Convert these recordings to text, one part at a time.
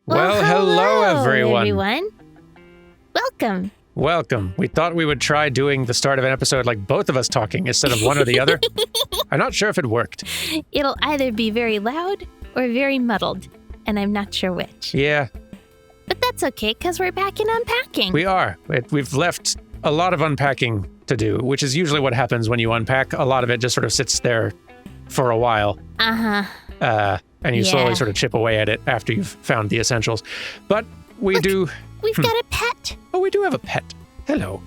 Well, hello everyone. Welcome. Welcome. We thought we would try doing the start of an episode like both of us talking instead of one or the other. I'm not sure if it worked. It'll either be very loud or very muddled, and I'm not sure which. Yeah. But that's okay, because we're back in Unpacking. We are. We've left a lot of unpacking to do, which is usually what happens when you unpack. A lot of it just sort of sits there for a while. Uh-huh. And you slowly sort of chip away at it after you've found the essentials. But we've got a pet. Oh, we do have a pet. Hello.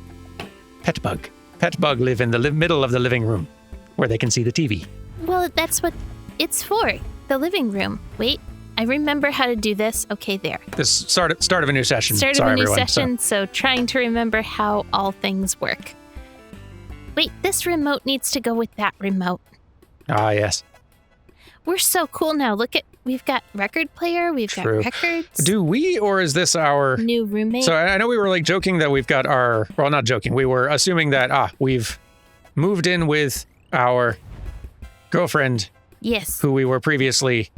Pet bug. Pet bug live in the middle of the living room where they can see the TV. Well, that's what it's for. The living room. Wait, I remember how to do this. Okay, there. This start of a new session. Start of a new session, so trying to remember how all things work. Wait, this remote needs to go with that remote. Ah, yes. We're so cool now. Look at, we've got record player, we've got records. Do we, or is this our new roommate? So I know we were like joking that we've got our, well, not joking. We were assuming that, we've moved in with our girlfriend. Yes. Who we were previously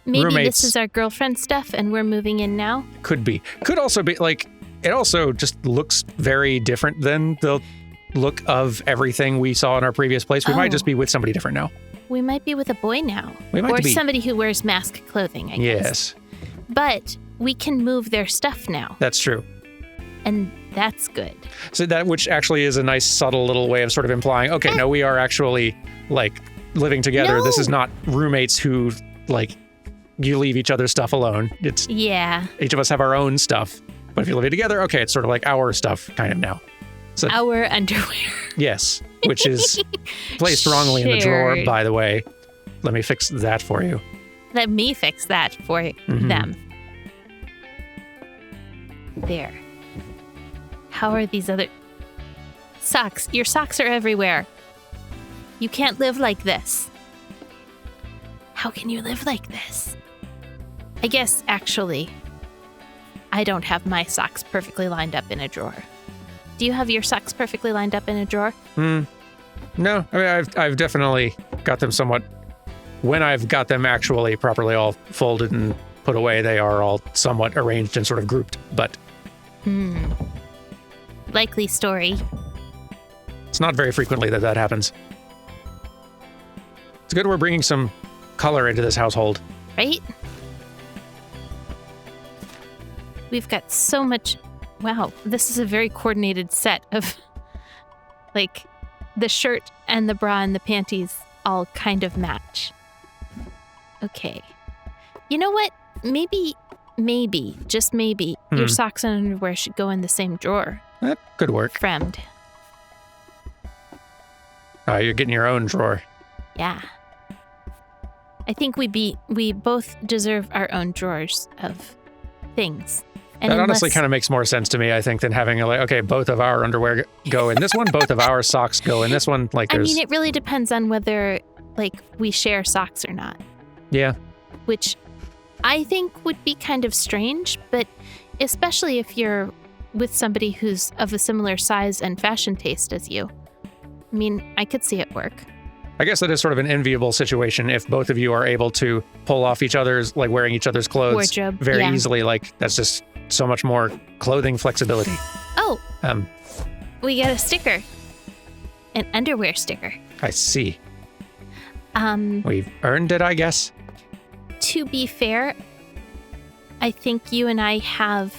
Maybe roommates. This is our girlfriend stuff and we're moving in now. Could be. Could also be, like, it also just looks very different than the look of everything we saw in our previous place. We might just be with somebody different now. We might be with a boy now. We might be. Or somebody who wears mask clothing, I guess. Yes. But we can move their stuff now. That's true. And that's good. So that, which actually is a nice subtle little way of sort of implying, okay, no, we are actually, like, living together. No. This is not roommates who, like, you leave each other's stuff alone. It's each of us have our own stuff. But if you're living together, okay, it's sort of like our stuff kind of now. So, our underwear. Yes, which is placed wrongly in the drawer, by the way. Let me fix that for you. Let me fix that for them. There. How are these other... Socks. Your socks are everywhere. You can't live like this. How can you live like this? I guess, actually, I don't have my socks perfectly lined up in a drawer. Do you have your socks perfectly lined up in a drawer? No, I mean, I've definitely got them somewhat. When I've got them actually properly all folded and put away, they are all somewhat arranged and sort of grouped, but... Likely story. It's not very frequently that happens. It's good we're bringing some color into this household. Right? We've got so much... Wow, this is a very coordinated set of, like, the shirt and the bra and the panties all kind of match. Okay. You know what? Maybe, just maybe, your socks and underwear should go in the same drawer. That could work. Friend. You're getting your own drawer. Yeah. I think we both deserve our own drawers of things. And that honestly kind of makes more sense to me, I think, than having both of our underwear go in this one, both of our socks go in this one. Like, there's... I mean, it really depends on whether, like, we share socks or not. Yeah. Which I think would be kind of strange, but especially if you're with somebody who's of a similar size and fashion taste as you. I mean, I could see it work. I guess that is sort of an enviable situation if both of you are able to pull off each other's, like, wearing each other's clothes wardrobe very easily. Like, that's just so much more clothing flexibility. Oh, we got a sticker. An underwear sticker. I see. We've earned it, I guess. To be fair, I think you and I have,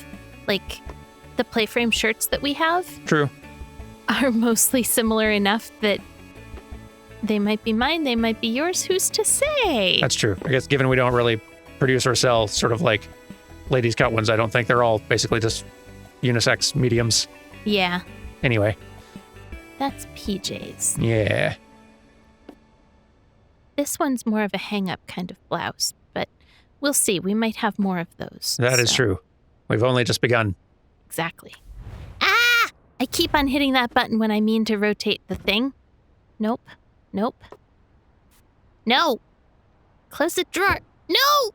like, the PlayFrame shirts that we have. True. Are mostly similar enough that they might be mine, they might be yours. Who's to say? That's true. I guess given we don't really produce or sell sort of like ladies' cut ones, I don't think they're all basically just unisex mediums. Yeah. Anyway. That's PJs. Yeah. This one's more of a hang-up kind of blouse, but we'll see. We might have more of those. That is true. We've only just begun. Exactly. Ah! I keep on hitting that button when I mean to rotate the thing. Nope. No! Close the drawer. No!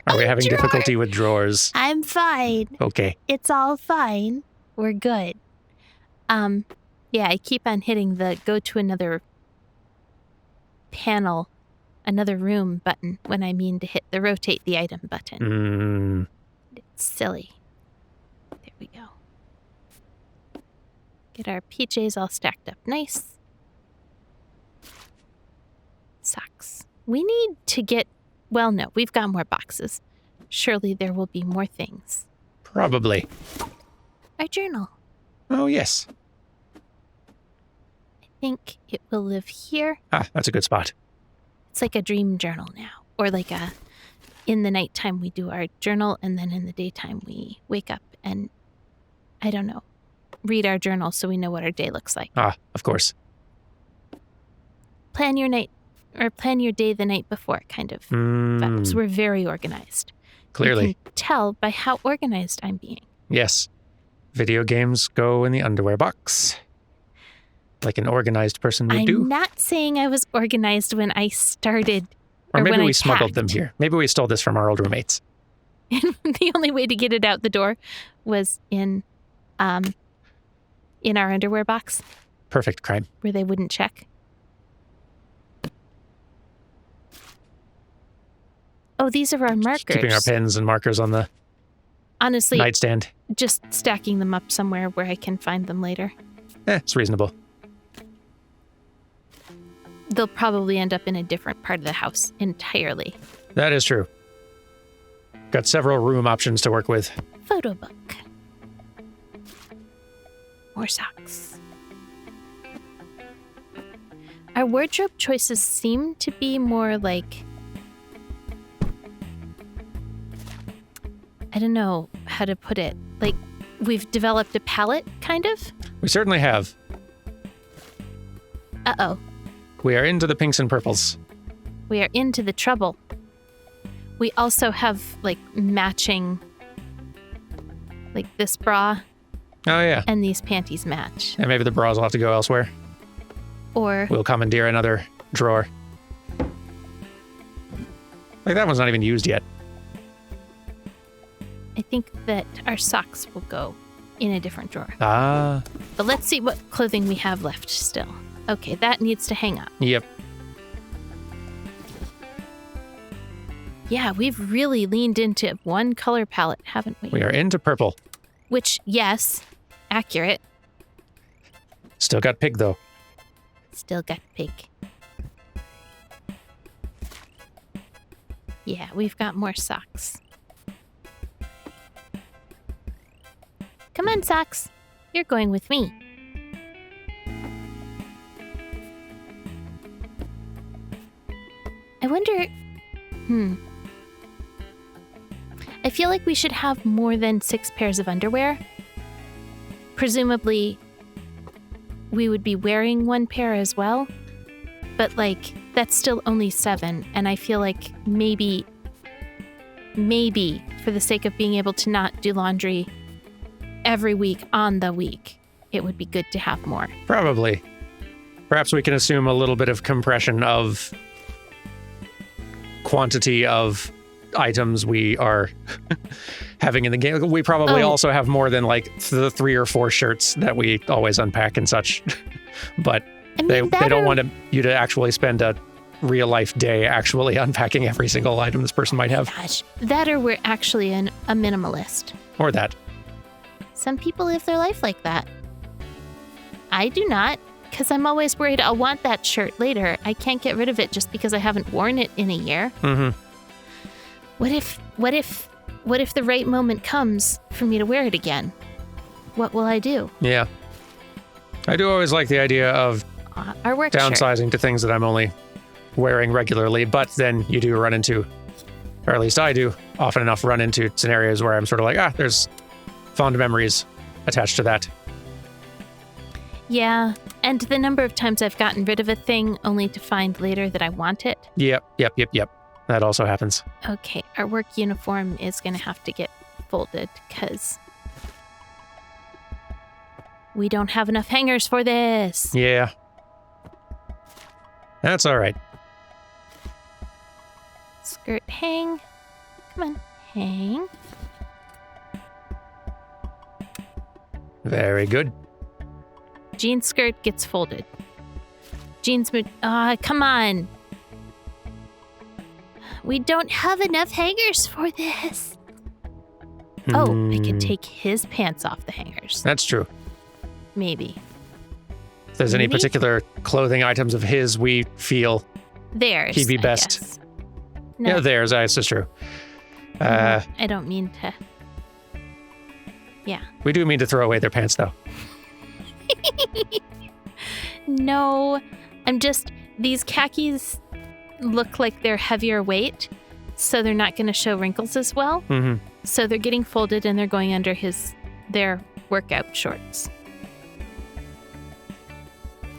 Are we having difficulty with drawers? I'm fine. Okay. It's all fine. We're good. Yeah, I keep on hitting the go to another panel another room button when I mean to hit the rotate the item button. It's silly. There we go. Get our PJs all stacked up nice. Socks. We need to get... Well, no, we've got more boxes. Surely there will be more things. Probably. Our journal. Oh, yes. I think it will live here. Ah, that's a good spot. It's like a dream journal now. Or like a... In the nighttime we do our journal, and then in the daytime we wake up and, I don't know, read our journal so we know what our day looks like. Ah, of course. Plan your night, or plan your day the night before, kind of vibes. We're very organized. Clearly. You can tell by how organized I'm being. Yes. Video games go in the underwear box. Like an organized person would do. I'm not saying I was organized when I started. Or maybe when we I smuggled them packed. here. Maybe we stole this from our old roommates. The only way to get it out the door was in our underwear box Perfect crime. where they wouldn't check. Oh, these are our markers. Keeping our pens and markers on the Honestly, nightstand. just stacking them up somewhere where I can find them later. It's reasonable. They'll probably end up in a different part of the house entirely. That is true. Got several room options to work with. Photo book. More socks. Our wardrobe choices seem to be more like... I don't know how to put it. Like, we've developed a palette, kind of? We certainly have. Uh-oh. We are into the pinks and purples. We are into the trouble. We also have, like, matching... Like, this bra Oh, yeah. and these panties match. And maybe the bras will have to go elsewhere. Or... We'll commandeer another drawer. Like, that one's not even used yet. I think that our socks will go in a different drawer. Ah. But let's see what clothing we have left still. Okay, that needs to hang up. Yep. Yeah, we've really leaned into one color palette, haven't we? We are into purple. Which, yes, accurate. Still got pig, though. Still got pig. Yeah, we've got more socks. Come on, socks. You're going with me. I wonder... I feel like we should have more than 6 pairs of underwear. Presumably, we would be wearing 1 pair as well. But, like, that's still only 7. And I feel like maybe, for the sake of being able to not do laundry every week on the week, it would be good to have more. Probably. Perhaps we can assume a little bit of compression of quantity of items we are having in the game. We probably also have more than like the 3 or 4 shirts that we always unpack and such. But I mean, they don't want you to actually spend a real life day actually unpacking every single item this person might have. Gosh, that or we're actually a minimalist. Or that. Some people live their life like that. I do not, because I'm always worried I'll want that shirt later. I can't get rid of it just because I haven't worn it in a year. Mm-hmm. What if the right moment comes for me to wear it again? What will I do? Yeah. I do always like the idea of Our work shirt. downsizing to things that I'm only wearing regularly, but then you do run into, or at least I do, often enough run into scenarios where I'm sort of like, there's fond memories attached to that. Yeah, and the number of times I've gotten rid of a thing only to find later that I want it. Yep. That also happens. Okay, our work uniform is going to have to get folded because we don't have enough hangers for this. Yeah. That's all right. Skirt hang. Come on, hang. Very good. Jean skirt gets folded. Jeans, come on. We don't have enough hangers for this. Oh, I could take his pants off the hangers. That's true. Maybe. If there's any Maybe? particular clothing items of his we feel Theirs. he'd be I best. guess. No, Yeah, theirs. That's true. I don't mean to. Yeah. We do mean to throw away their pants, though. No, these khakis look like they're heavier weight, so they're not going to show wrinkles as well. Mm-hmm. So they're getting folded and they're going under their workout shorts.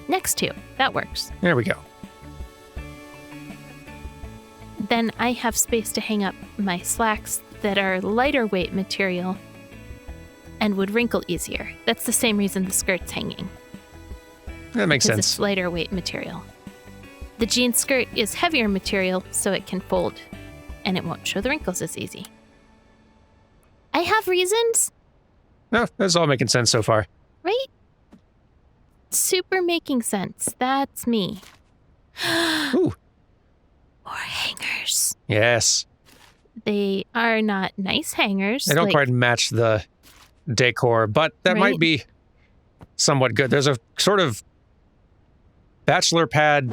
Next to, that works. There we go. Then I have space to hang up my slacks that are lighter weight material and would wrinkle easier. That's the same reason the skirt's hanging. That makes Because sense. it's lighter weight material. The jean skirt is heavier material, so it can fold, and it won't show the wrinkles as easy. I have reasons, No, that's all making sense so far. right? Super making sense. That's me. Ooh, More hangers. yes. They are not nice hangers. They don't quite match the decor, but that might Right. be somewhat good. There's a sort of bachelor pad,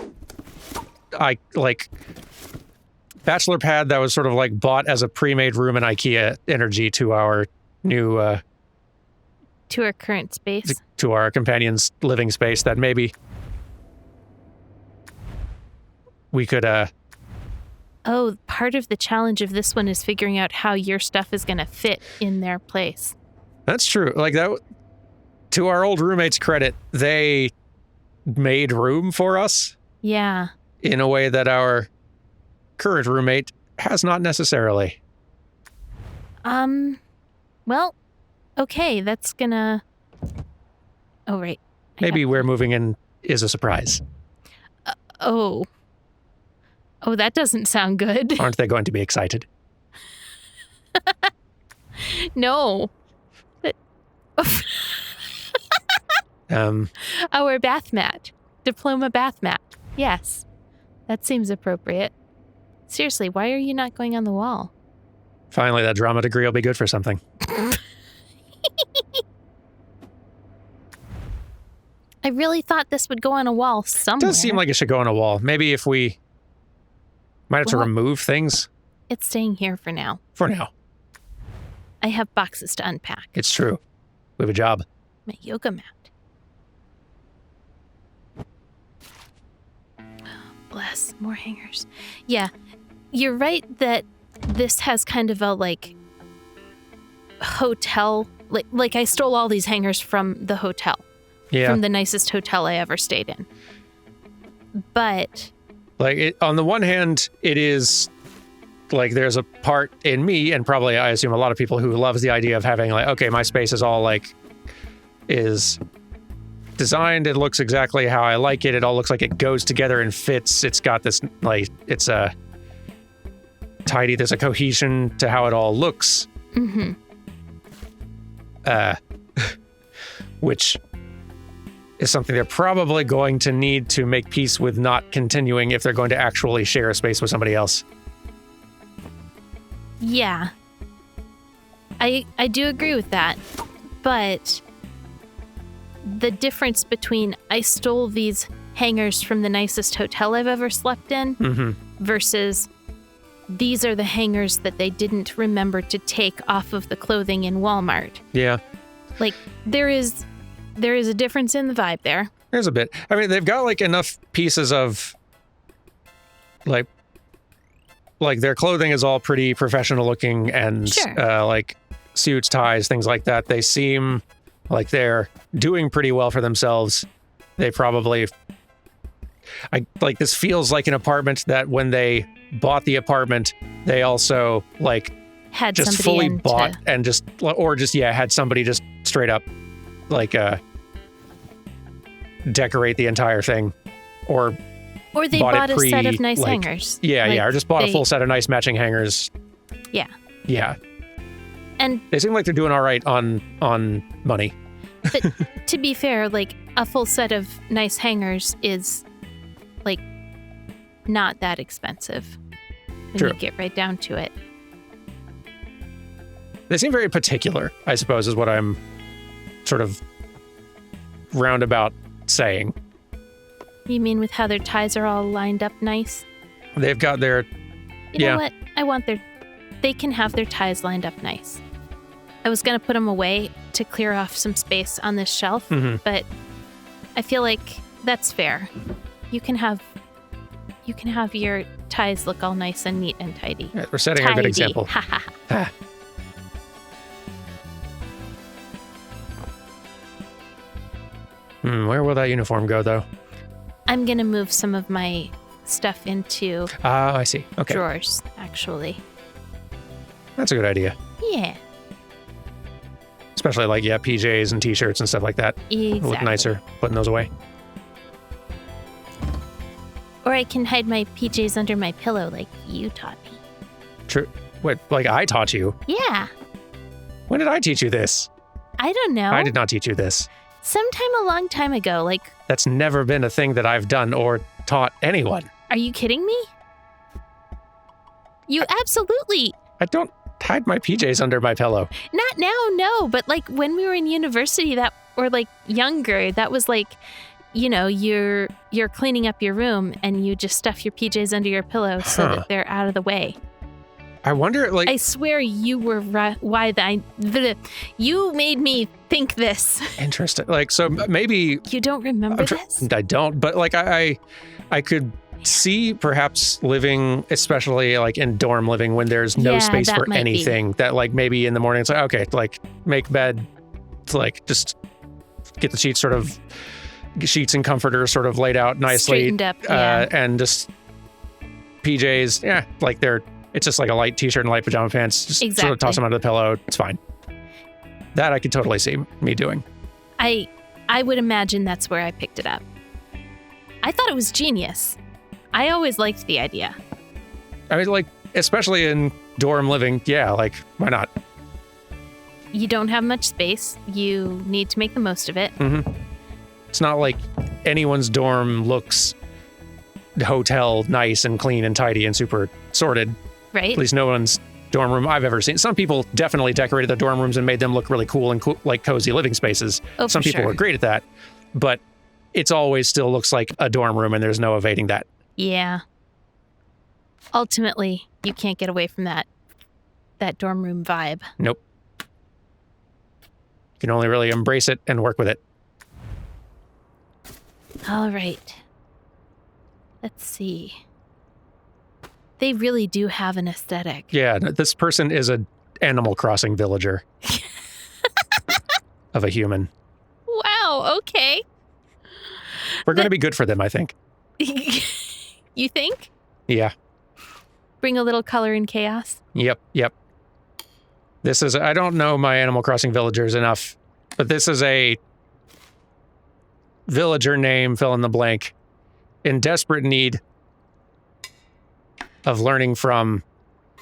bachelor pad that was sort of like bought as a pre-made room in IKEA energy to our new to our current space. to our companion's living space that maybe we could Oh, part of the challenge of this one is figuring out how your stuff is going to fit in their place. That's true. Like that, to our old roommates' credit, they made room for us Yeah. in a way that our current roommate has not necessarily. Well, okay, that's gonna... Oh, right. Maybe where moving in is a surprise. Oh, that doesn't sound good. Aren't they going to be excited? No. Our bath mat. Diploma bath mat. Yes. That seems appropriate. Seriously, why are you not going on the wall? Finally, that drama degree will be good for something. I really thought this would go on a wall It somewhere. does seem like it should go on a wall. Maybe if we might have to Well- remove things It's staying here for now. for now. I have boxes to unpack. It's true. We have a job. My yoga mat. Bless, more hangers. Yeah, you're right that this has kind of a hotel, like I stole all these hangers from the hotel, Yeah. from the nicest hotel I ever stayed in. But On the one hand, it is like there's a part in me, and probably I assume a lot of people who loves the idea of having okay, my space is all is designed. It looks exactly how I like it. It all looks like it goes together and fits. It's got this it's a tidy. There's a cohesion to how it all looks. mhm. Which is something they're probably going to need to make peace with not continuing if they're going to actually share a space with somebody else. Yeah, I do agree with that, but the difference between I stole these hangers from the nicest hotel I've ever slept in Mm-hmm. versus these are the hangers that they didn't remember to take off of the clothing in Walmart. Yeah. There is a difference in the vibe there. There's a bit. I mean, they've got enough pieces of like their clothing is all pretty professional looking and Sure. Suits, ties, things like that. They seem like they're doing pretty well for themselves. They probably this feels like an apartment that when they bought the apartment, they also Had just somebody fully in bought to, and had somebody just straight up decorate the entire thing, or they bought it bought a set of pre, nice like- hangers. or just bought a they- full set of nice matching hangers. Yeah. Yeah. And They seem like they're doing all right on money. but to be fair, a full set of nice hangers is not that expensive. when True. you get right down to it. They seem very particular, I suppose, is what I'm sort of roundabout saying. You mean with how their ties are all lined up nice? They've got their... You know what? They can have their ties lined up nice. I was going to put them away to clear off some space on this shelf, but I feel like that's fair. You can have your ties look all nice and neat and tidy. Yeah, we're setting a good example. Ha ha ha. Where will that uniform go, though? I'm going to move some of my stuff into I see. Okay. drawers, actually. That's a good idea. Yeah. Especially like, PJs and t-shirts and stuff like that. Exactly. Look nicer putting those away. Or I can hide my PJs under my pillow like you taught me. True. What, like I taught you? Yeah. When did I teach you this? I don't know. I did not teach you this. Sometime a long time ago, like... That's never been a thing that I've done or taught anyone. Are you kidding me? You absolutely... I don't hide my PJs under my pillow. Not now, no. But like when we were in university or like younger, that was like, you're cleaning up your room and you just stuff your PJs under your pillow so that they're out of the way. I wonder, like... I swear you were you made me think this. Interesting. Like, so maybe... You don't remember this? I don't, but like I could see perhaps living, especially like in dorm living when there's no space for anything, that like maybe in the morning it's like, okay, like make bed, like just get the sheets and comforters sort of laid out nicely. Straightened up, and just PJs, like it's just like a light t-shirt and light pajama pants. Just sort of toss them under the pillow. It's fine. That I could totally see me doing. I would imagine that's where I picked it up. I thought it was genius. I always liked the idea. I mean, like, especially in dorm living, like, why not? You don't have much space. You need to make the most of it. Mm-hmm. It's not like anyone's dorm looks hotel nice and clean and tidy and super sorted. Right. At least no one's dorm room I've ever seen. Some people definitely decorated their dorm rooms and made them look really cool and like cozy living spaces. Some people were great at that, but it's always still looks like a dorm room and there's no evading that. Yeah. Ultimately, you can't get away from that dorm room vibe. Nope. You can only really embrace it and work with it. All right. Let's see. They really do have an aesthetic. Yeah, this person is a Animal Crossing villager of a human. Wow, okay. We're going to be good for them, I think. You think? Yeah. Bring a little color and chaos? Yep. This is, I don't know my Animal Crossing villagers enough, but this is a villager name, fill in the blank, in desperate need of learning from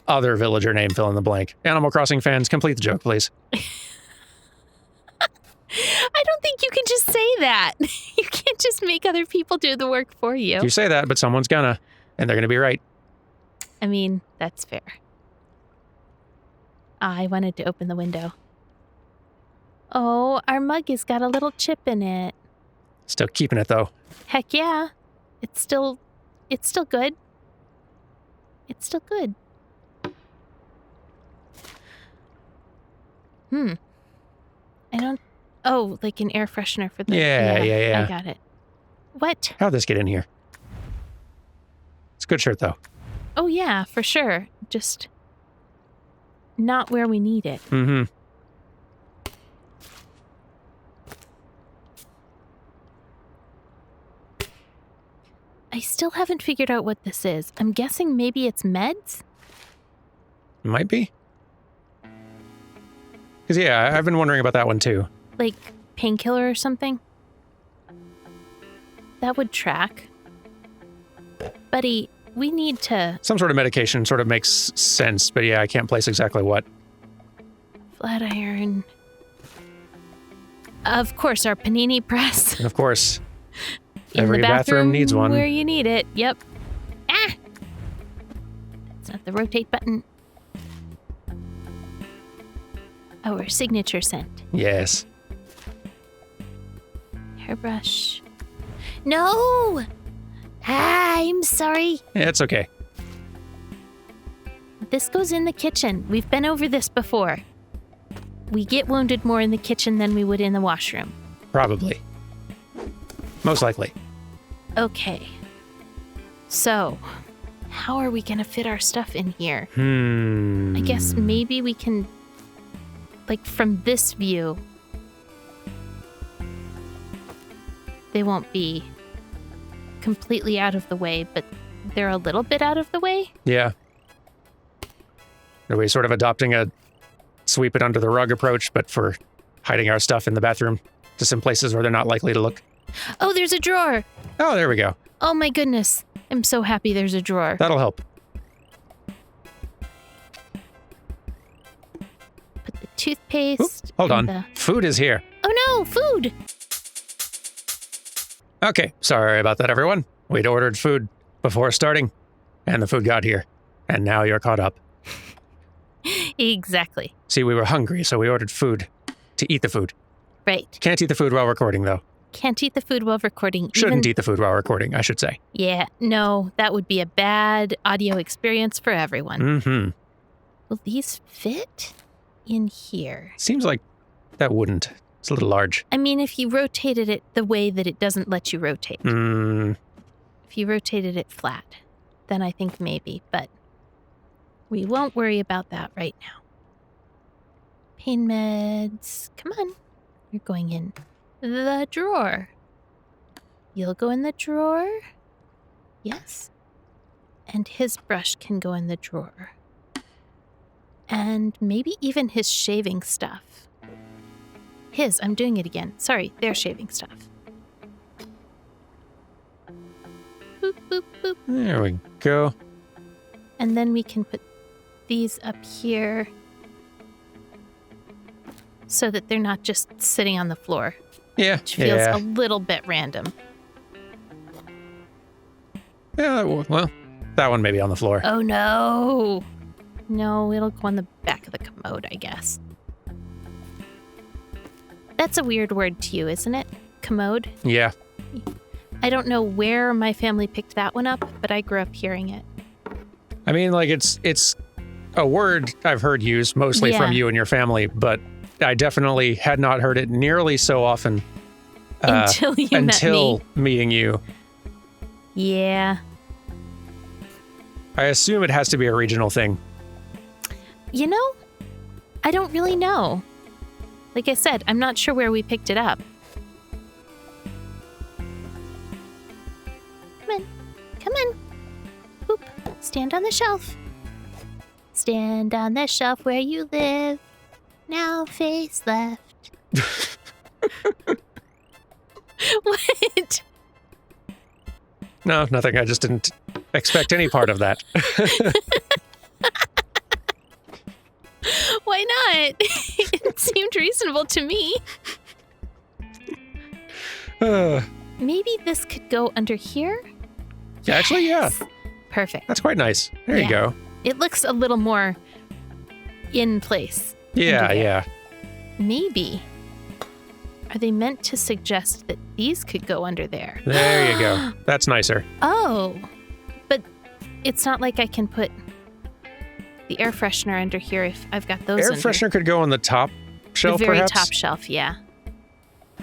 other villager name, fill in the blank. Animal Crossing fans, complete the joke, please. I don't think you can just say that. You can't just make other people do the work for you. You say that, but someone's gonna, and they're gonna be right. I mean, that's fair. I wanted to open the window. Oh, our mug has got a little chip in it. Still keeping it, though. Heck yeah. It's still good. It's still good. I don't... Oh, like an air freshener for the... Yeah. I got it. What? How'd this get in here? It's a good shirt, though. Oh, yeah, for sure. Just not where we need it. Mm-hmm. I still haven't figured out what this is. I'm guessing maybe it's meds? Might be. Because, I've been wondering about that one, too. Like painkiller or something? That would track. Buddy, we need to... Some sort of medication sort of makes sense, but I can't place exactly what. Flat iron. Of course, our panini press. Of course. In Every the bathroom needs one. where you need it. Yep. Ah! That's not the rotate button. Our signature scent. Yes. Hairbrush. No! I'm sorry. Yeah, it's okay. This goes in the kitchen. We've been over this before. We get wounded more in the kitchen than we would in the washroom. Probably. Most likely. Okay. So, how are we going to fit our stuff in here? I guess maybe we can, like, from this view, they won't be completely out of the way, but they're a little bit out of the way. Yeah. Are we sort of adopting a sweep it under the rug approach, but for hiding our stuff in the bathroom, just in places where they're not likely to look? Oh, there's a drawer. Oh, there we go. Oh my goodness. I'm so happy there's a drawer. That'll help. Put the toothpaste. Oop, hold and on. Food is here. Oh no, food. Okay, sorry about that, everyone. We'd ordered food before starting, and the food got here. And now you're caught up. Exactly. See, we were hungry, so we ordered food to eat the food. Right. Can't eat the food while recording, though. Can't eat the food while recording. Shouldn't eat the food while recording, I should say. Yeah, no, that would be a bad audio experience for everyone. Mm-hmm. Will these fit in here? Seems like that wouldn't. It's a little large. I mean, if you rotated it the way that it doesn't let you rotate. If you rotated it flat, then I think maybe, but we won't worry about that right now. Pain meds. Come on. You're going in the drawer. You'll go in the drawer. Yes. And his brush can go in the drawer. And maybe even his shaving stuff. I'm doing it again. Sorry, their shaving stuff. Boop, boop, boop. There we go. And then we can put these up here so that they're not just sitting on the floor. Yeah. Which feels a little bit random. Yeah, well, that one may be on the floor. Oh, no. No, it'll go on the back of the commode, I guess. That's a weird word to you, isn't it? Commode? Yeah. I don't know where my family picked that one up, but I grew up hearing it. I mean, like, it's a word I've heard used mostly from you and your family, but I definitely had not heard it nearly so often until you met me. Meeting you. Yeah. I assume it has to be a regional thing. You know, I don't really know. Like I said, I'm not sure where we picked it up. Come on. Come on. Oop. Stand on the shelf. Stand on the shelf where you live. Now face left. What? No, nothing. I just didn't expect any part of that. Why not? It seemed reasonable to me. Maybe this could go under here? Actually, yeah. Perfect. That's quite nice. There you go. It looks a little more in place. Yeah, yeah. Maybe. Are they meant to suggest that these could go under there? There you go. That's nicer. Oh, but it's not like I can put the air freshener under here if I've got those Air under. freshener could go on the top shelf, the very perhaps? top shelf, yeah.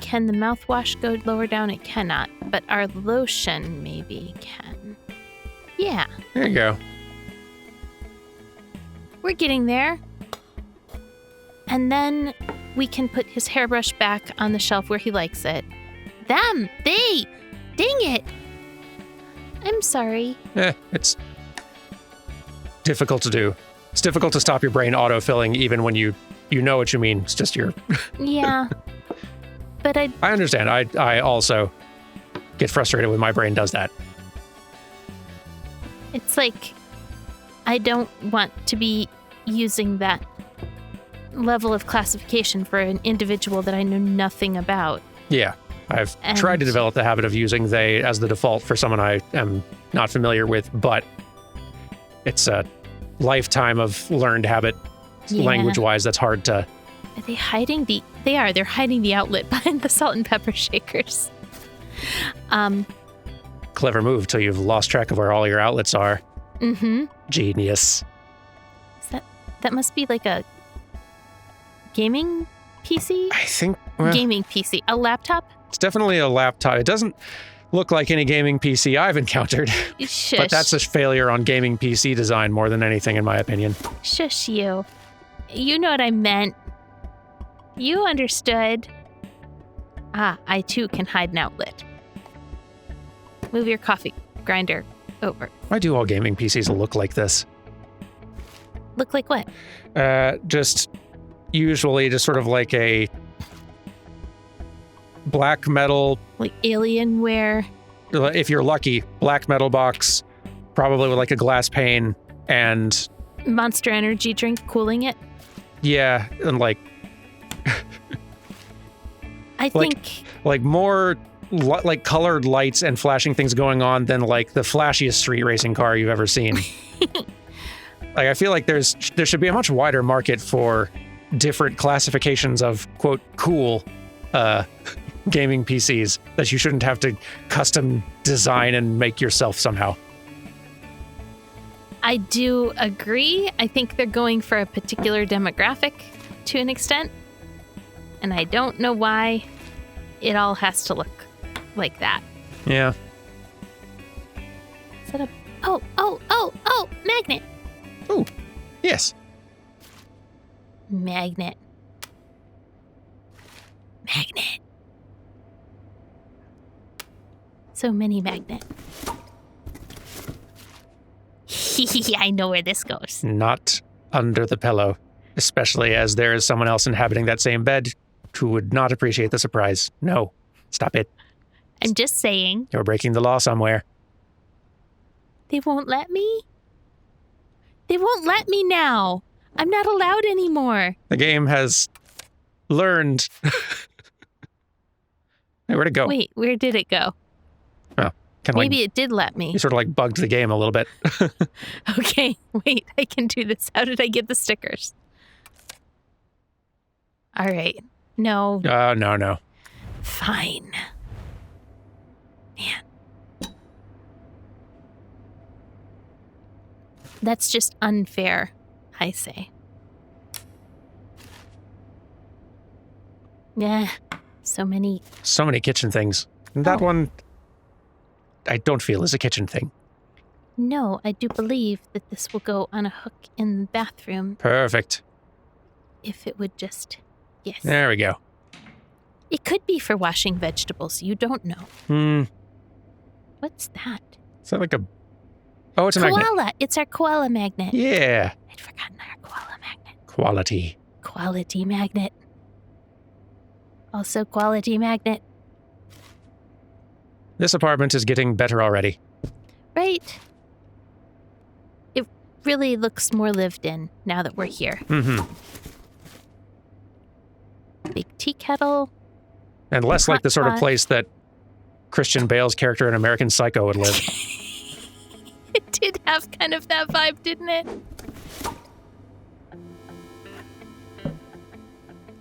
Can the mouthwash go lower down? It cannot, but our lotion maybe can. Yeah. There you go. We're getting there. And then we can put his hairbrush back on the shelf where he likes it. Dang it. I'm sorry. It's difficult to do. It's difficult to stop your brain autofilling even when you know what you mean. It's just your... Yeah. But I understand. I also get frustrated when my brain does that. It's like I don't want to be using that level of classification for an individual that I know nothing about. Yeah. I've tried to develop the habit of using they as the default for someone I am not familiar with, but it's lifetime of learned habit Yeah. language-wise that's hard to... Are they hiding the... They are. They're hiding the outlet behind the salt and pepper shakers. Clever move till you've lost track of where all your outlets are. Mm-hmm. Genius. That must be like a gaming PC? I think... well, Gaming PC. A laptop? it's definitely a laptop. It doesn't look like any gaming PC I've encountered. Shush. But that's a failure on gaming PC design more than anything, in my opinion. Shush you. You know what I meant. You understood. Ah, I too can hide an outlet. Move your coffee grinder over. Why do all gaming PCs look like this? Look like what? Just usually just sort of like a black metal, Like Alienware? if you're lucky, black metal box, probably with like a glass pane, and Monster Energy drink cooling it? yeah, and like I think... like more like colored lights and flashing things going on than like the flashiest street racing car you've ever seen. Like, I feel like there should be a much wider market for different classifications of, quote, cool gaming PCs that you shouldn't have to custom design and make yourself somehow. I do agree. I think they're going for a particular demographic to an extent. And I don't know why it all has to look like that. Yeah. Is that a... Oh, magnet. Oh, yes. Magnet. So many magnet. I know where this goes. Not under the pillow, especially as there is someone else inhabiting that same bed who would not appreciate the surprise. No, stop it. I'm just saying. You're breaking the law somewhere. They won't let me? They won't let me now. I'm not allowed anymore. The game has learned. Hey, where'd it go? Wait, where did it go? Oh, Maybe it did let me. You sort of like bugged the game a little bit. Okay, wait, I can do this. How did I get the stickers? All right. No. No. Fine. Man. That's just unfair, I say. Yeah, so many kitchen things. That one, I don't feel is a kitchen thing. No, I do believe that this will go on a hook in the bathroom. Perfect. If it would just... Yes. There we go. It could be for washing vegetables. You don't know. What's that? Is that like a... Oh, it's a magnet. Koala. It's our koala magnet. Yeah. I'd forgotten our koala magnet. Quality. Quality magnet. Also quality magnet. This apartment is getting better already. Right. It really looks more lived in now that we're here. Mm-hmm. Big tea kettle. And less like the sort of pot. place that Christian Bale's character in American Psycho would live. It did have kind of that vibe, didn't it?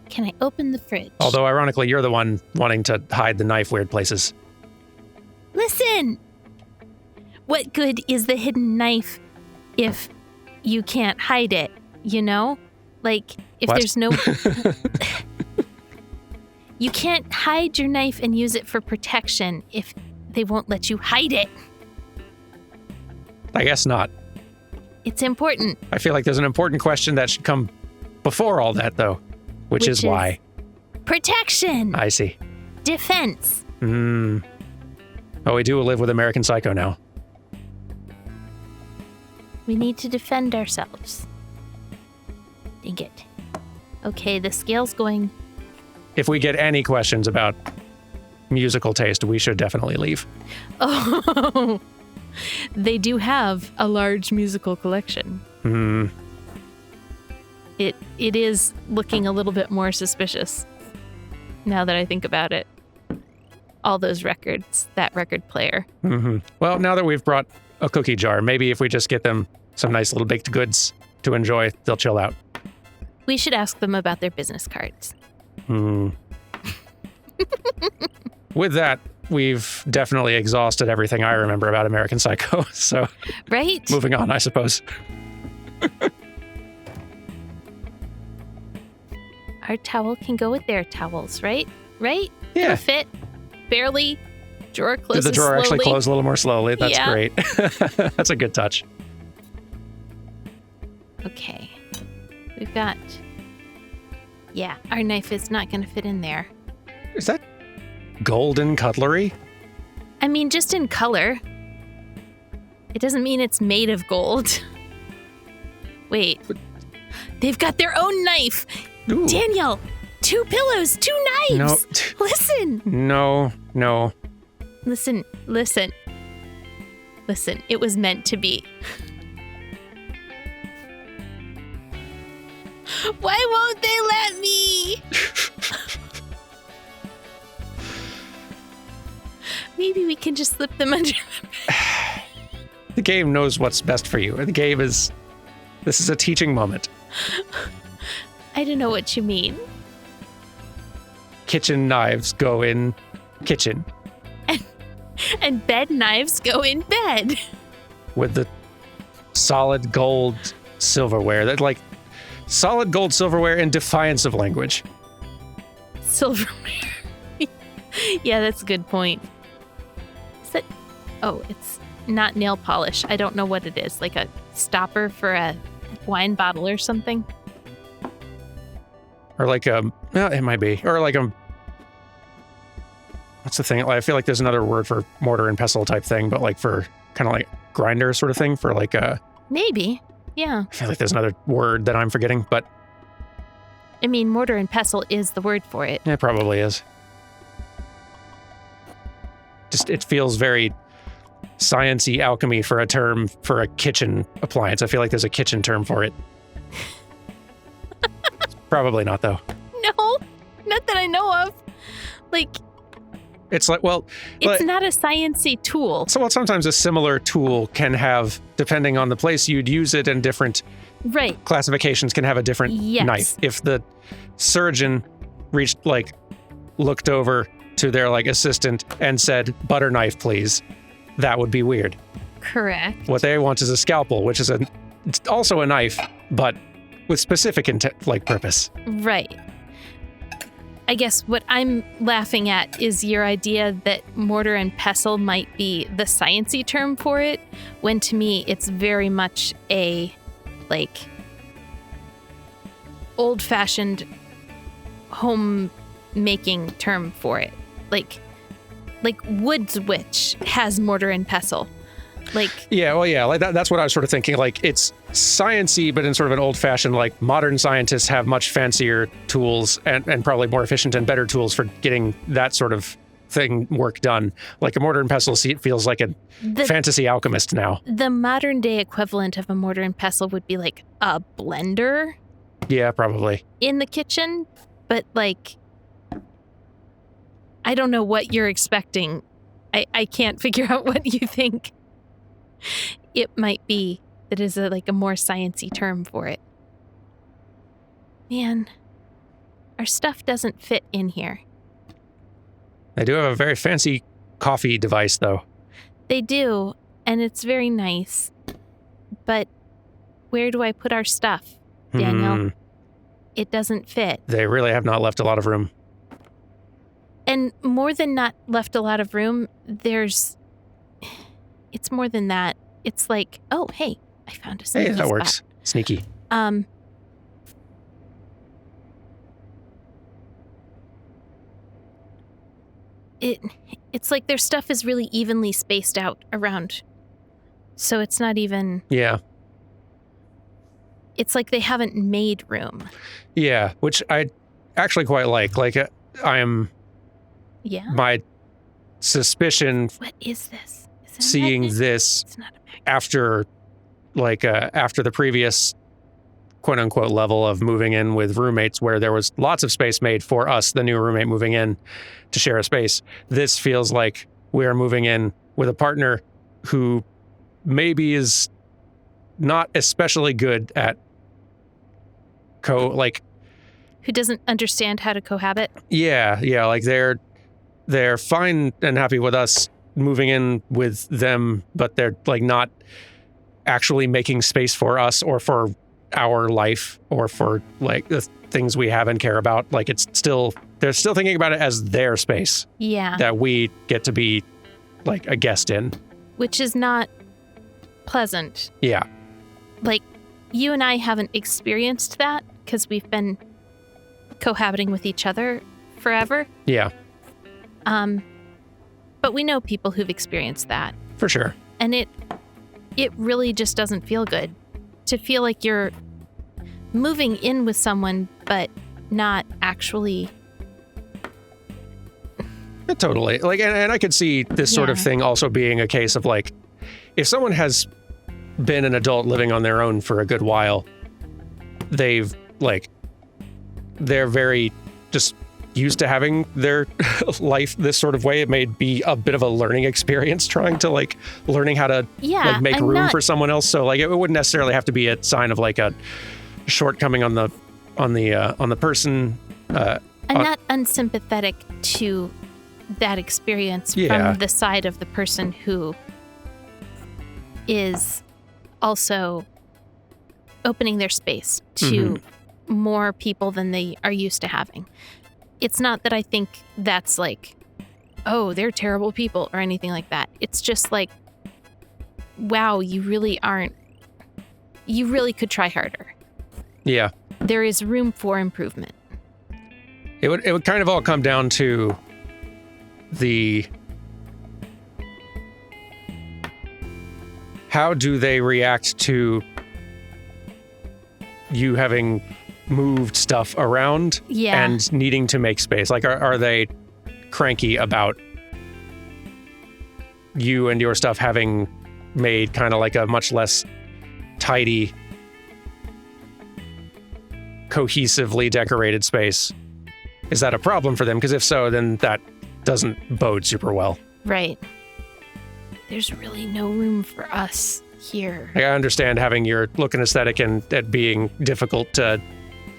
Can I open the fridge? Although, ironically, you're the one wanting to hide the knife weird places. Listen! What good is the hidden knife if you can't hide it, you know? Like, if What? there's no... You can't hide your knife and use it for protection if they won't let you hide it. I guess not. It's important. I feel like there's an important question that should come before all that, though, which is why. Protection! I see. Defense. Oh, we do live with American Psycho now. We need to defend ourselves. Dang it. Okay, the scale's going... If we get any questions about musical taste, we should definitely leave. Oh, they do have a large musical collection. It is looking a little bit more suspicious now that I think about it. All those records, that record player. Well, now that we've brought a cookie jar, maybe if we just get them some nice little baked goods to enjoy, they'll chill out. We should ask them about their business cards. With that, we've definitely exhausted everything I remember about American Psycho. So, right? Moving on, I suppose. Our towel can go with their towels, right? Right? Yeah. It'll fit. Barely. Drawer closes Did the drawer slowly. actually close a little more slowly? That's Yeah. great. That's a good touch. Okay. We've got... Yeah, our knife is not going to fit in there. Is that golden cutlery? I mean, just in color. It doesn't mean it's made of gold. Wait. They've got their own knife. Ooh. Daniel, 2 pillows, 2 knives. No. Listen. No. Listen. It was meant to be. Why won't they let me? Maybe we can just slip them under. The game knows what's best for you. The game is... This is a teaching moment. I don't know what you mean. Kitchen knives go in kitchen. And bed knives go in bed. With the solid gold silverware. That like solid gold silverware in defiance of language. Silverware. Yeah, that's a good point. Is that... Oh, it's not nail polish. I don't know what it is. Like a stopper for a wine bottle or something? Or like it might be. Or like what's the thing? I feel like there's another word for mortar and pestle type thing, but like for kind of like grinder sort of thing for like a... Maybe. Yeah. I feel like there's another word that I'm forgetting, but... I mean, mortar and pestle is the word for it. It probably is. Just, it feels very science-y alchemy for a term for a kitchen appliance. I feel like there's a kitchen term for it. Probably not, though. No, not that I know of. Like... It's like, well... It's not a science-y tool. So, well, sometimes a similar tool can have, depending on the place you'd use it, and different classifications can have a different knife. If the surgeon looked over to their, assistant and said, butter knife, please, that would be weird. Correct. What they want is a scalpel, which is it's also a knife, but with specific purpose. Right. I guess what I'm laughing at is your idea that mortar and pestle might be the science-y term for it, when to me it's very much a, old-fashioned home-making term for it. Like Wood's Witch has mortar and pestle. That's what I was sort of thinking. It's science-y, but in sort of an old-fashioned, modern scientists have much fancier tools and probably more efficient and better tools for getting that sort of work done. Like a mortar and pestle feels like a fantasy alchemist now. The modern-day equivalent of a mortar and pestle would be like a blender. Yeah, probably. In the kitchen, but I don't know what you're expecting. I can't figure out what you think. It might be that is a more science-y term for it. Man, our stuff doesn't fit in here. They do have a very fancy coffee device, though. They do, and it's very nice. But where do I put our stuff, Daniel? It doesn't fit. They really have not left a lot of room. And more than not left a lot of room, it's more than that. It's oh, hey, I found a sneaky Hey, that spot. works. Sneaky. It's like their stuff is really evenly spaced out around. So it's not even... Yeah. It's like they haven't made room. Yeah, which I actually quite like. I am... Yeah? My suspicion... What is this? Is it seeing this after the previous quote-unquote level of moving in with roommates where there was lots of space made for us, the new roommate moving in to share a space. This feels like we are moving in with a partner who maybe is not especially good at who doesn't understand how to cohabit. Yeah, like they're fine and happy with us moving in with them, but they're like not actually making space for us or for our life or for like the things we have and care about. Like they're still thinking about it as their space. Yeah. That we get to be like a guest in. Which is not pleasant. Yeah. Like, you and I haven't experienced that because we've been cohabiting with each other forever. Yeah. But we know people who've experienced that. For sure. And it really just doesn't feel good to feel like you're moving in with someone, but not actually. Totally. Like, and I could see this sort of thing also being a case of like, if someone has been an adult living on their own for a good while, they're very just used to having their life this sort of way. It may be a bit of a learning experience trying to like learning how to like make room for someone else. So like it wouldn't necessarily have to be a sign of like a shortcoming on the person. I'm not unsympathetic to that experience from the side of the person who is also opening their space to more people than they are used to having. It's not that I think that's like, oh, they're terrible people or anything like that. It's just like, wow, you really could try harder. Yeah. There is room for improvement. It would kind of all come down to how do they react to you having moved stuff around and needing to make space? Like, are they cranky about you and your stuff having made kind of like a much less tidy, cohesively decorated space? Is that a problem for them? Because if so, then that doesn't bode super well. Right. There's really no room for us here. I understand having your look and aesthetic and it being difficult to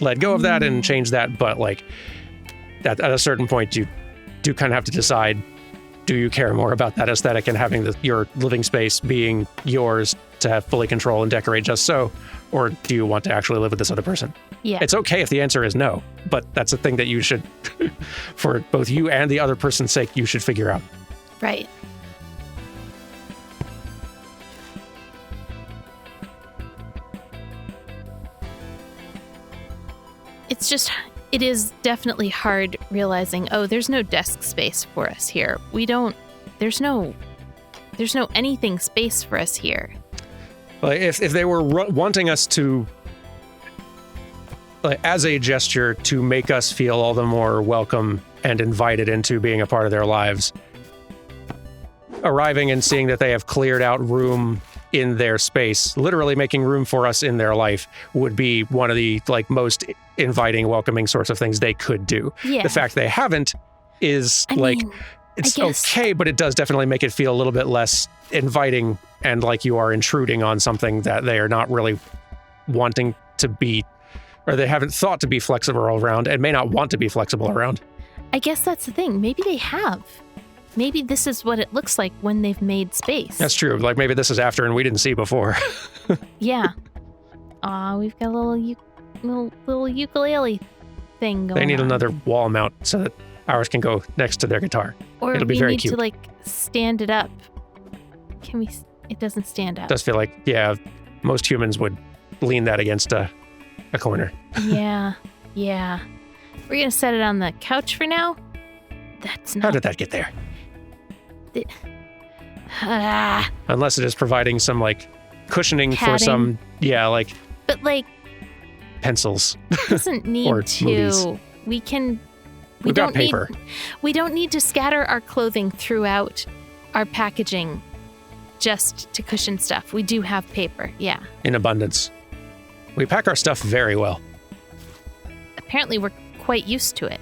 let go of that and change that, but like at a certain point you do kind of have to decide, do you care more about that aesthetic and having your living space being yours to have fully control and decorate just so, or do you want to actually live with this other person? Yeah. It's okay if the answer is no, but that's a thing that you should, for both you and the other person's sake, you should figure out. Right. It is definitely hard realizing, oh, there's no desk space for us here. There's no anything space for us here. Well, if they were wanting us to, like, as a gesture to make us feel all the more welcome and invited into being a part of their lives, arriving and seeing that they have cleared out room in their space, literally making room for us in their life, would be one of the like most inviting, welcoming sorts of things they could do. Yeah. The fact they haven't is it's okay, but it does definitely make it feel a little bit less inviting and like you are intruding on something that they are not really wanting to be, or they haven't thought to be flexible around and may not want to be flexible around. I guess that's the thing. Maybe they have. Maybe this is what it looks like when they've made space. That's true. Like maybe this is after and we didn't see before. Yeah. Aw, we've got a little ukulele thing going on. They need another wall mount so that ours can go next to their guitar. Or it'll be very cute. To like stand it up. Can we? It doesn't stand up. It does feel like, yeah, most humans would lean that against a corner. Yeah. We're gonna set it on the couch for now. That's not. How did that get there? Unless it is providing some like cushioning padding. For some, like. But like. Pencils. Doesn't need or to. Movies. We can. We've got paper. We don't need to scatter our clothing throughout our packaging just to cushion stuff. We do have paper, yeah. In abundance. We pack our stuff very well. Apparently we're quite used to it.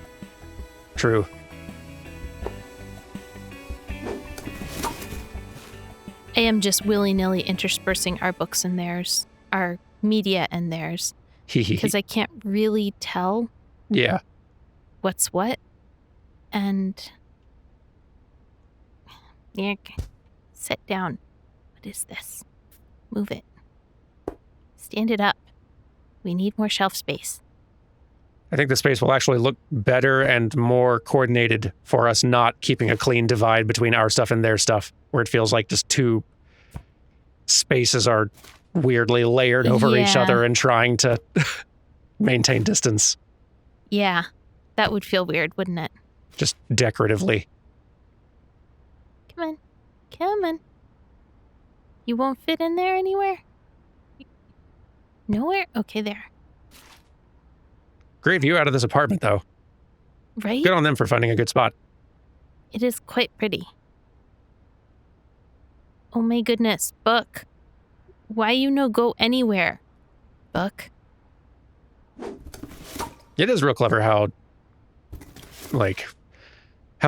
am just willy-nilly interspersing our books and theirs, our media and theirs, because I can't really tell what's what. And Nick, sit down. What is this? Move it. Stand it up. We need more shelf space. I think the space will actually look better and more coordinated for us not keeping a clean divide between our stuff and their stuff, where it feels like just two spaces are weirdly layered over each other and trying to maintain distance. Yeah, that would feel weird, wouldn't it? Just decoratively. Come on. Come on. You won't fit in there anywhere? Nowhere? Okay, there. Great view out of this apartment, though. Right? Good on them for finding a good spot. It is quite pretty. Oh my goodness, book. Why you no go anywhere? Book. It is real clever how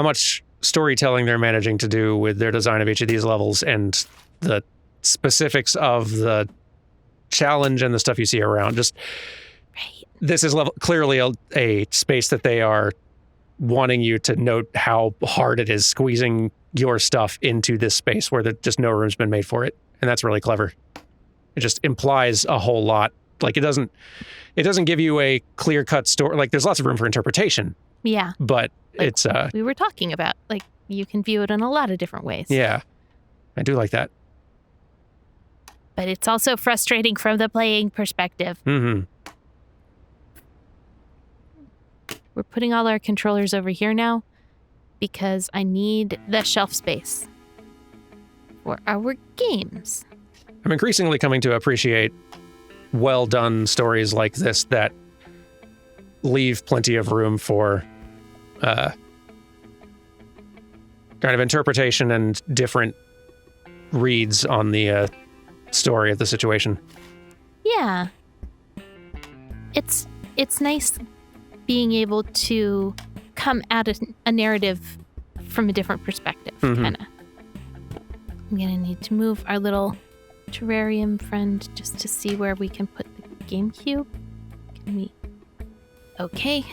much storytelling they're managing to do with their design of each of these levels and the specifics of the challenge and the stuff you see around. Just right. This is clearly a space that they are wanting you to note how hard it is squeezing your stuff into this space where just no room's been made for it. And that's really clever. It just implies a whole lot. Like it doesn't give you a clear-cut story. Like there's lots of room for interpretation. Yeah. But it's we were talking about, like, you can view it in a lot of different ways. Yeah. I do like that. But it's also frustrating from the playing perspective. Mm-hmm. We're putting all our controllers over here now because I need the shelf space for our games. I'm increasingly coming to appreciate well-done stories like this that leave plenty of room for kind of interpretation and different reads on the story of the situation. Yeah. It's nice being able to come at a narrative from a different perspective, kind of. I'm going to need to move our little terrarium friend just to see where we can put the GameCube. Okay.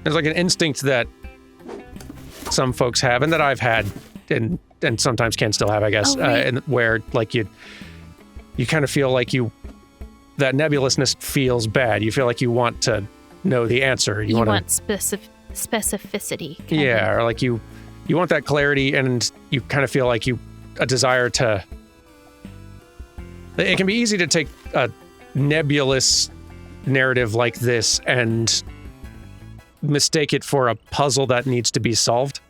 There's like an instinct that some folks have and that I've had and sometimes can still have, I guess, and where like you kind of feel like that nebulousness feels bad. You feel like you want to know the answer. You want specificity. Yeah, or like you want that clarity, and you kind of feel like a desire to. It can be easy to take a nebulous narrative like this and mistake it for a puzzle that needs to be solved.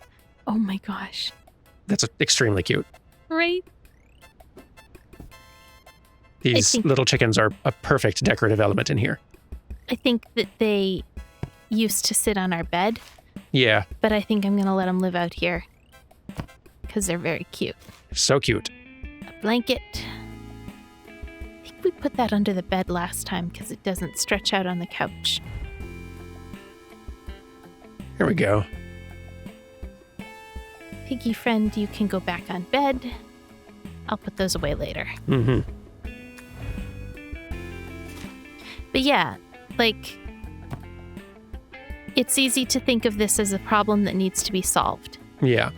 Oh my gosh. That's extremely cute. Right? These little chickens are a perfect decorative element in here. I think that they used to sit on our bed. Yeah. But I think I'm going to let them live out here because they're very cute. So cute. A blanket. I think we put that under the bed last time because it doesn't stretch out on the couch. Here we go. Piggy friend, you can go back on bed. I'll put those away later. Mm-hmm. But yeah, like, it's easy to think of this as a problem that needs to be solved. Yeah.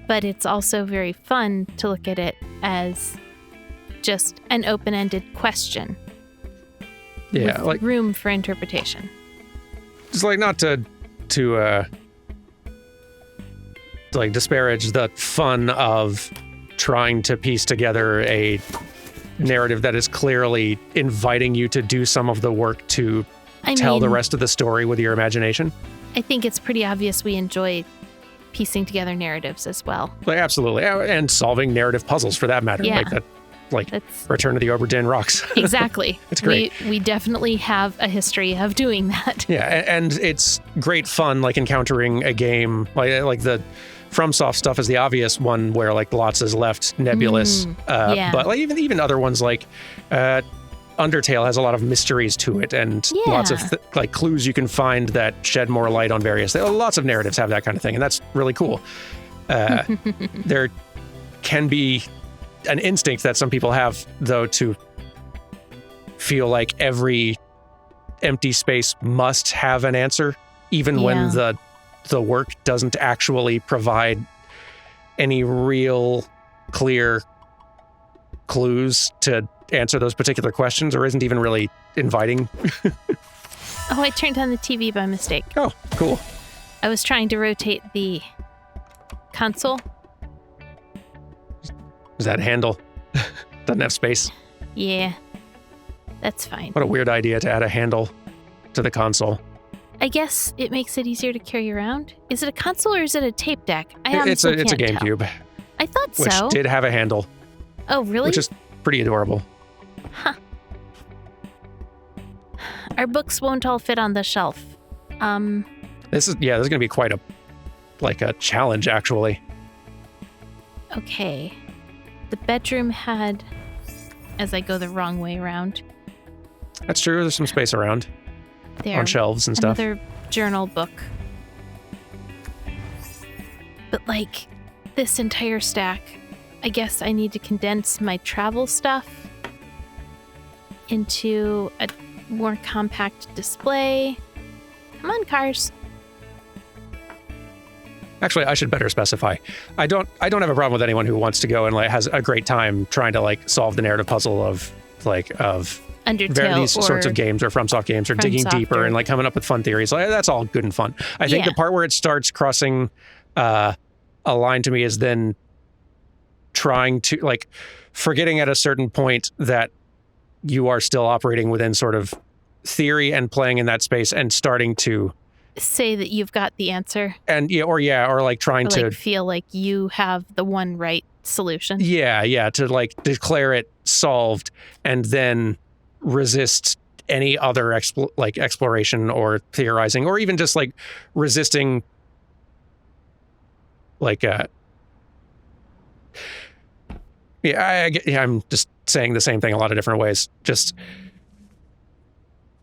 But it's also very fun to look at it as just an open-ended question. Yeah, with room for interpretation. It's like not to like disparage the fun of trying to piece together a narrative that is clearly inviting you to do some of the work to tell the rest of the story with your imagination. I think it's pretty obvious we enjoy piecing together narratives as well. Like, absolutely. And solving narrative puzzles for that matter. Yeah. That's Return to the Obra Dinn rocks. Exactly. It's great. We definitely have a history of doing that. Yeah, and it's great fun, like encountering a game like the FromSoft stuff is the obvious one where like lots is left nebulous. But like even other ones like Undertale has a lot of mysteries to it and lots of like clues you can find that shed more light on various. Lots of narratives have that kind of thing, and that's really cool. There can be an instinct that some people have, though, to feel like every empty space must have an answer, even when the work doesn't actually provide any real clear clues to answer those particular questions, or isn't even really inviting. Oh, I turned on the TV by mistake. Oh, cool. I was trying to rotate the console. Is that handle? Doesn't have space. Yeah, that's fine. What a weird idea to add a handle to the console. I guess it makes it easier to carry around. Is it a console or is it a tape deck? It's a can't GameCube. tell. I thought Which so. did have a handle. Oh, really? Which is pretty adorable. Huh. Our books won't all fit on the shelf. This is going to be quite a challenge, actually. Okay. The bedroom had, as I go the wrong way around. That's true. There's some space around There. on shelves and stuff. Another journal book. But like this entire stack, I guess I need to condense my travel stuff into a more compact display. Come on, cars. Actually, I should better specify. I don't have a problem with anyone who wants to go and has a great time trying to solve the narrative puzzle of Undertale these sorts of games or FromSoft games or digging deeper and coming up with fun theories. That's all good and fun. I think the part where it starts crossing a line to me is then trying to forgetting at a certain point that you are still operating within sort of theory and playing in that space and starting to say that you've got the answer. And trying to feel like you have the one right solution. Yeah, to declare it solved and then resist any other exploration or theorizing, or even just resisting I'm just saying the same thing a lot of different ways. Just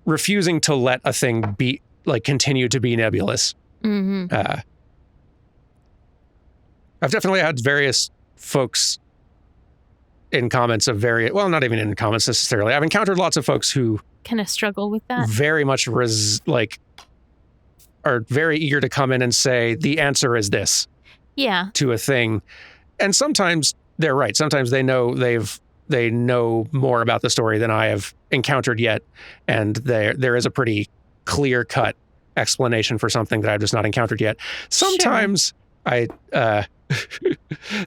refusing to let a thing be continue to be nebulous. Mm-hmm. I've definitely had various folks in comments of not even in comments necessarily. I've encountered lots of folks who kind of struggle with that. Very much are very eager to come in and say the answer is this. Yeah. To a thing, and sometimes they're right. Sometimes they know more about the story than I have encountered yet, and there is a pretty clear-cut explanation for something that I've just not encountered yet. Sometimes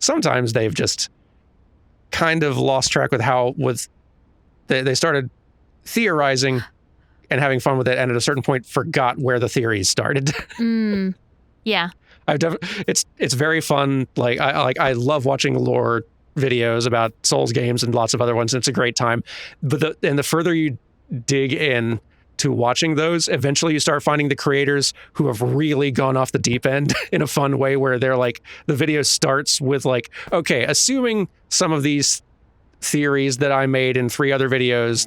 sometimes they've just kind of lost track with they started theorizing and having fun with it, and at a certain point forgot where the theories started. Yeah. It's very fun. I love watching lore videos about Souls games and lots of other ones, and it's a great time. But the further you dig in to watching those, eventually you start finding the creators who have really gone off the deep end in a fun way, where they're the video starts with okay, assuming some of these theories that I made in 3 other videos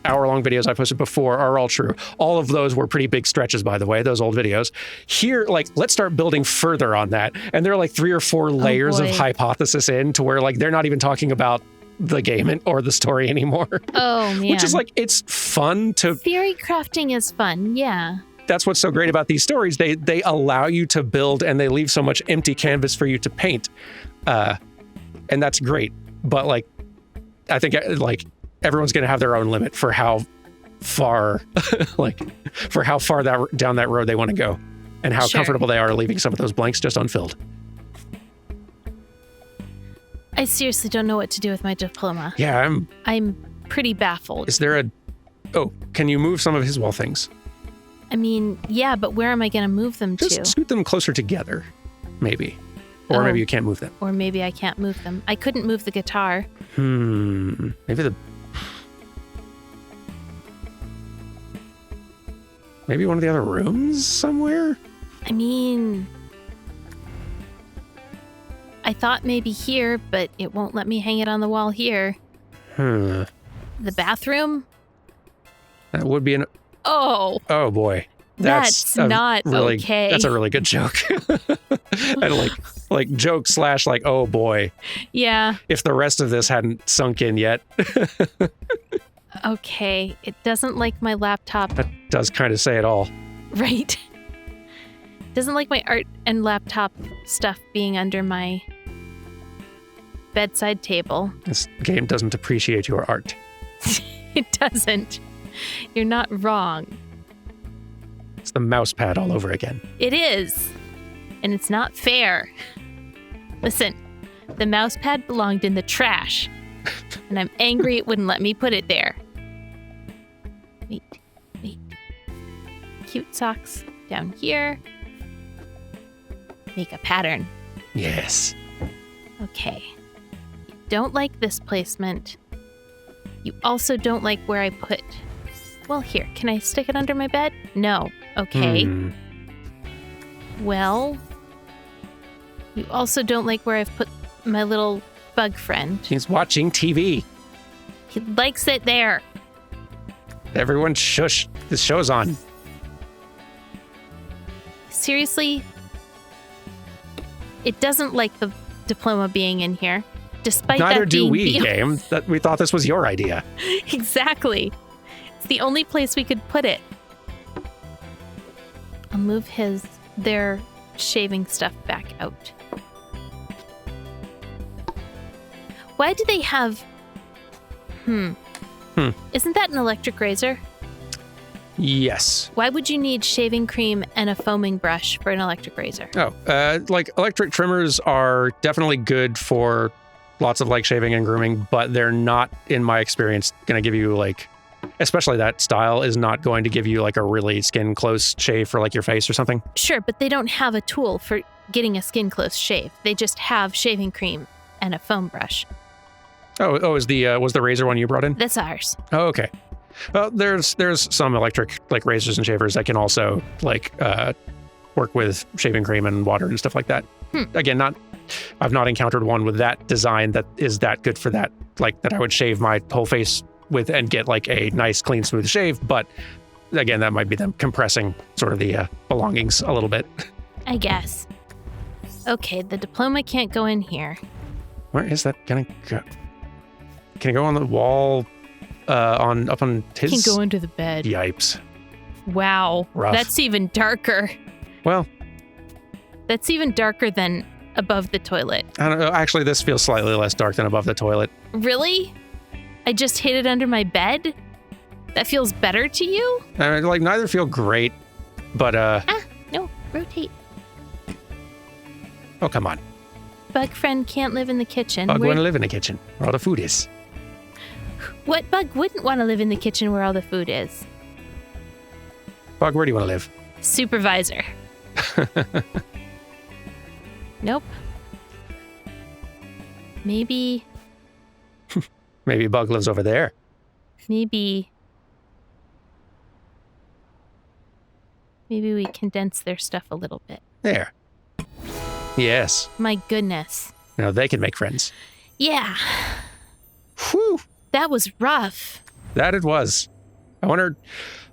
hour-long videos I posted before are all true. All of those were pretty big stretches, by the way, those old videos. Here, let's start building further on that. And there are 3 or 4 layers of hypothesis to where they're not even talking about the game or the story anymore. Oh, man. Which is it's fun to... Theory crafting is fun, yeah. That's what's so great about these stories. They allow you to build, and they leave so much empty canvas for you to paint. And that's great. But I think everyone's going to have their own limit for how far down that road they want to go, and how comfortable they are leaving some of those blanks just unfilled. I seriously don't know what to do with my diploma. Yeah, I'm pretty baffled. Is there can you move some of his wall things? I mean, yeah, but where am I going to move them to? Just scoot them closer together, maybe. Or maybe you can't move them. Or maybe I can't move them. I couldn't move the guitar. Maybe maybe one of the other rooms somewhere? I mean, I thought maybe here, but it won't let me hang it on the wall here. The bathroom? That would be Oh boy. That's not okay. That's a really good joke. And like joke / like, oh boy. Yeah. If the rest of this hadn't sunk in yet. Okay. It doesn't like my laptop. That does kind of say it all. Right. Doesn't like my art and laptop stuff being under my bedside table. This game doesn't appreciate your art. It doesn't. You're not wrong. It's the mouse pad all over again. It is. And it's not fair. Listen, the mouse pad belonged in the trash. And I'm angry it wouldn't let me put it there. Wait. Cute socks down here. Make a pattern. Yes. Okay. You don't like this placement. You also don't like where I put... Well, here, can I stick it under my bed? No. Okay. Well, you also don't like where I've put my little bug friend. He's watching TV. He likes it there. Everyone shush. This show's on. Seriously? It doesn't like the diploma being in here. Despite Neither that do being we, the... game. That we thought this was your idea. Exactly. It's the only place we could put it. I'll move their shaving stuff back out. Why do they have... Isn't that an electric razor? Yes. Why would you need shaving cream and a foaming brush for an electric razor? Like electric trimmers are definitely good for lots of like shaving and grooming, but they're not, in my experience, going to give you like, especially that style is not going to give you like a really skin close shave for like your face or something. Sure, but they don't have a tool for getting a skin close shave. They just have shaving cream and a foam brush. Oh, was the razor one you brought in? That's ours. Oh, okay. Well, there's some electric like razors and shavers that can also like work with shaving cream and water and stuff like that. Again, I've not encountered one with that design that is that good for that, like that I would shave my whole face with and get like a nice, clean, smooth shave. But again, that might be them compressing sort of the belongings a little bit. I guess. Okay, the diploma can't go in here. Where is that gonna go? Can it go on the wall? Up on his... Can go under the bed. Yipes. Wow. Rough. That's even darker. Well, that's even darker than above the toilet. I don't know. Actually, this feels slightly less dark than above the toilet. Really? I just hid it under my bed? That feels better to you? Like, neither feel great, but, no. Rotate. Oh, come on. Bug friend can't live in the kitchen. Bug want to live in the kitchen, where all the food is. What bug wouldn't want to live in the kitchen where all the food is? Bug, where do you want to live? Supervisor. Nope. Maybe... Maybe Bug lives over there. Maybe we condense their stuff a little bit. There. Yes. My goodness. Now they can make friends. Yeah. Whew. That was rough. That it was.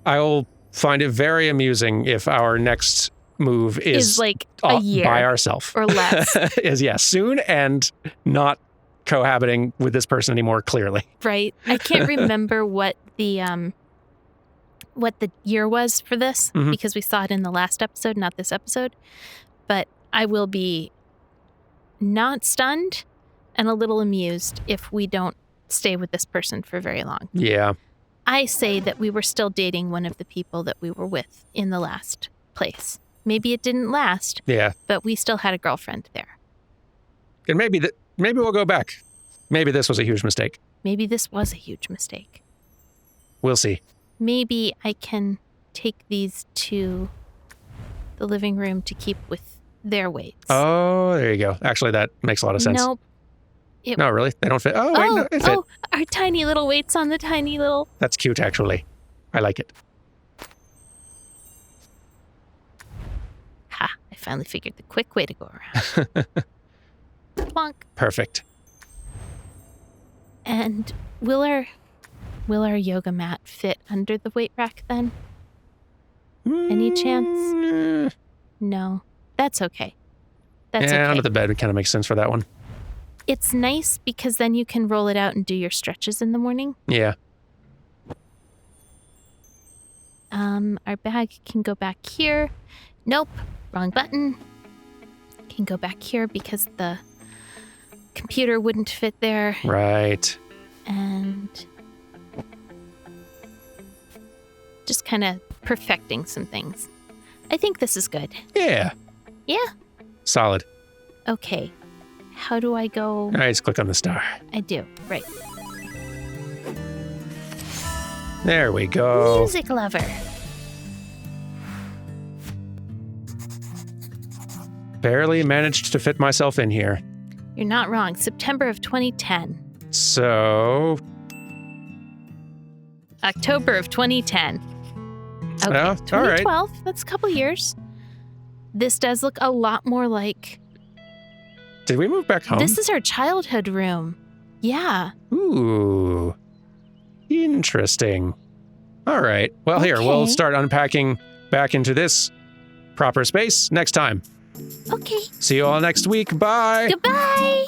I'll find it very amusing if our next move is like a year by ourselves or less. Soon and not cohabiting with this person anymore, clearly. Right. I can't remember what the year was for this because we saw it in the last episode, not this episode. But I will be not stunned and a little amused if we don't stay with this person for very long. Yeah. I say that we were still dating one of the people that we were with in the last place. Maybe it didn't last. Yeah. But we still had a girlfriend there. And maybe we'll go back. Maybe this was a huge mistake. Maybe this was a huge mistake. We'll see. Maybe I can take these to the living room to keep with their weights. Oh, there you go. Actually, that makes a lot of sense. Nope. No, really? They don't fit? Oh, wait, no, it fit. Oh, our tiny little weights on the tiny little... That's cute, actually. I like it. Ha, I finally figured the quick way to go around. Plonk. Perfect. And will our yoga mat fit under the weight rack then? Any chance? No. That's okay. That's yeah, okay. under the bed kind of makes sense for that one. It's nice because then you can roll it out and do your stretches in the morning. Yeah. Our bag can go back here. Nope, wrong button. Can go back here because the computer wouldn't fit there. Right. And just kind of perfecting some things. I think this is good. Yeah. Yeah. Solid. Okay. How do I go? All right, just click on the star. I do. Right. There we go. Music lover. Barely managed to fit myself in here. You're not wrong. September of 2010. So, October of 2010. Okay, oh, all right. 2012. That's a couple years. This does look a lot more like... Did we move back home? This is our childhood room. Yeah. Ooh. Interesting. All right. Well, here, we'll Okay. start unpacking back into this proper space next time. Okay. See you all next week. Bye. Goodbye.